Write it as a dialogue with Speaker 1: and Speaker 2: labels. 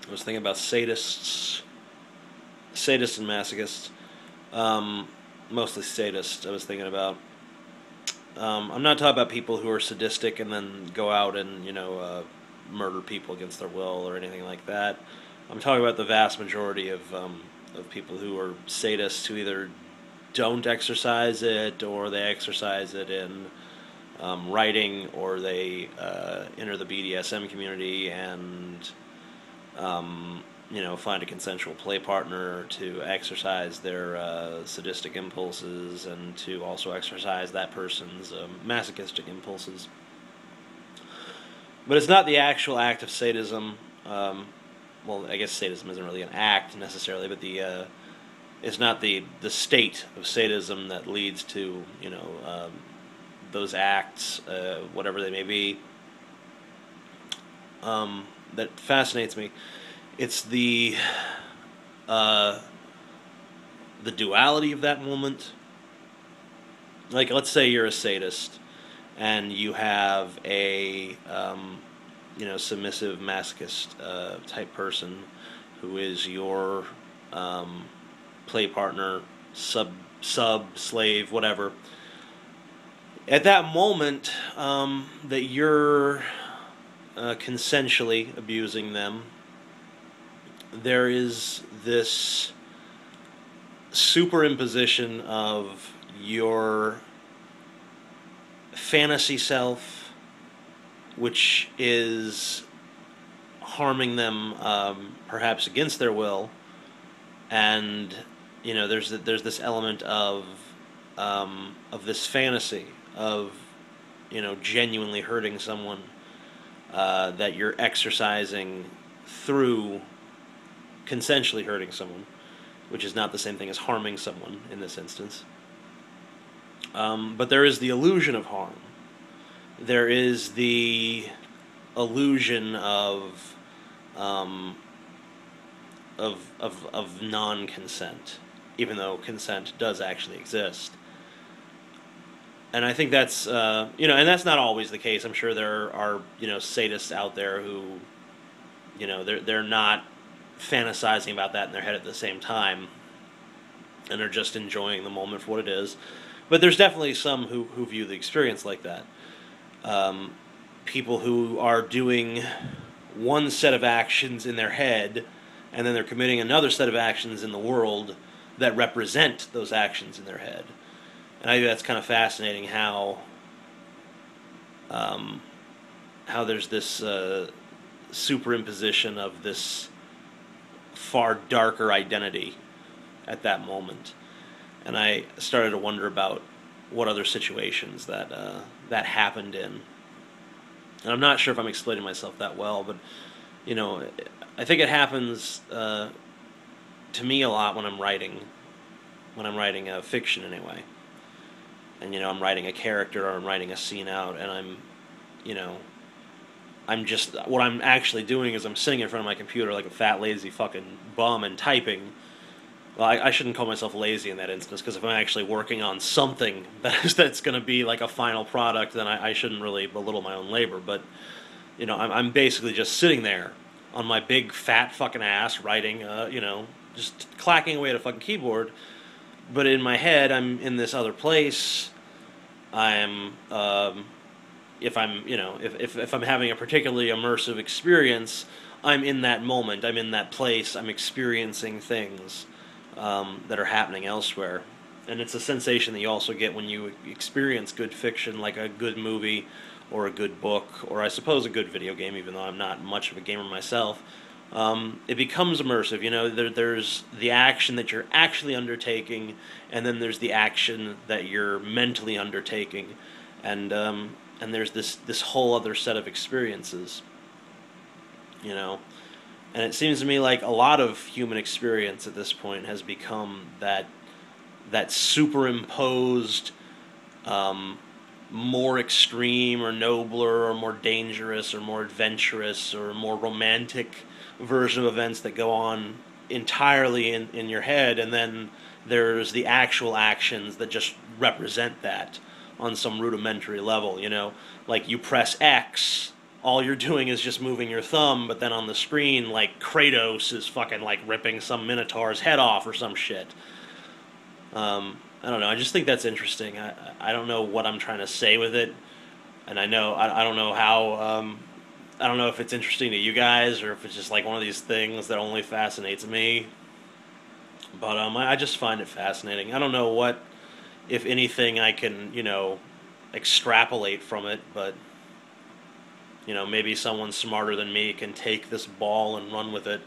Speaker 1: I was thinking about sadists and masochists. Mostly sadists, I was thinking about. I'm not talking about people who are sadistic and then go out and, murder people against their will or anything like that. I'm talking about the vast majority of people who are sadists who either don't exercise it or they exercise it in writing, or they enter the BDSM community and find a consensual play partner to exercise their sadistic impulses and to also exercise that person's masochistic impulses. But it's not the actual act of sadism. Well, I guess sadism isn't really an act necessarily, but it's not the state of sadism that leads to those acts, whatever they may be. That fascinates me. It's the duality of that moment. Like, let's say you're a sadist, and you have a submissive masochist type person who is your play partner, sub slave, whatever. At that moment, that you're consensually abusing them, there is this superimposition of your fantasy self, which is harming them, perhaps against their will, and there's this element of this fantasy of genuinely hurting someone that you're exercising through consensually hurting someone, which is not the same thing as harming someone in this instance. But there is the illusion of harm. There is the illusion of non-consent, even though consent does actually exist. And I think that's and that's not always the case. I'm sure there are sadists out there who they're not fantasizing about that in their head at the same time, and are just enjoying the moment for what it is. But there's definitely some who view the experience like that. People who are doing one set of actions in their head, and then they're committing another set of actions in the world that represent those actions in their head. And I think that's kind of fascinating how there's this superimposition of this far darker identity at that moment. And I started to wonder about what other situations that happened in. And I'm not sure if I'm explaining myself that well, but I think it happens to me a lot when I'm writing fiction anyway. And I'm writing a character or I'm writing a scene out, and what I'm actually doing is I'm sitting in front of my computer like a fat lazy fucking bum and typing. Well, I shouldn't call myself lazy in that instance, because if I'm actually working on something that's going to be like a final product, then I shouldn't really belittle my own labor. But I'm basically just sitting there on my big fat fucking ass writing, just clacking away at a fucking keyboard. But in my head, I'm in this other place. I'm if I'm having a particularly immersive experience, I'm in that moment. I'm in that place. I'm experiencing things that are happening elsewhere. And it's a sensation that you also get when you experience good fiction, like a good movie or a good book, or I suppose a good video game, even though I'm not much of a gamer myself. It becomes immersive. There's the action that you're actually undertaking, and then there's the action that you're mentally undertaking, and there's this whole other set of experiences. And it seems to me like a lot of human experience at this point has become that superimposed, more extreme or nobler or more dangerous or more adventurous or more romantic version of events that go on entirely in your head, and then there's the actual actions that just represent that on some rudimentary level. Like you press X all you're doing is just moving your thumb, but then on the screen, like Kratos is fucking like ripping some Minotaur's head off or some shit. I don't know. I just think that's interesting. I don't know what I'm trying to say with it, and I don't know how. I don't know if it's interesting to you guys or if it's just like one of these things that only fascinates me. But I just find it fascinating. I don't know what, if anything, I can extrapolate from it, but maybe someone smarter than me can take this ball and run with it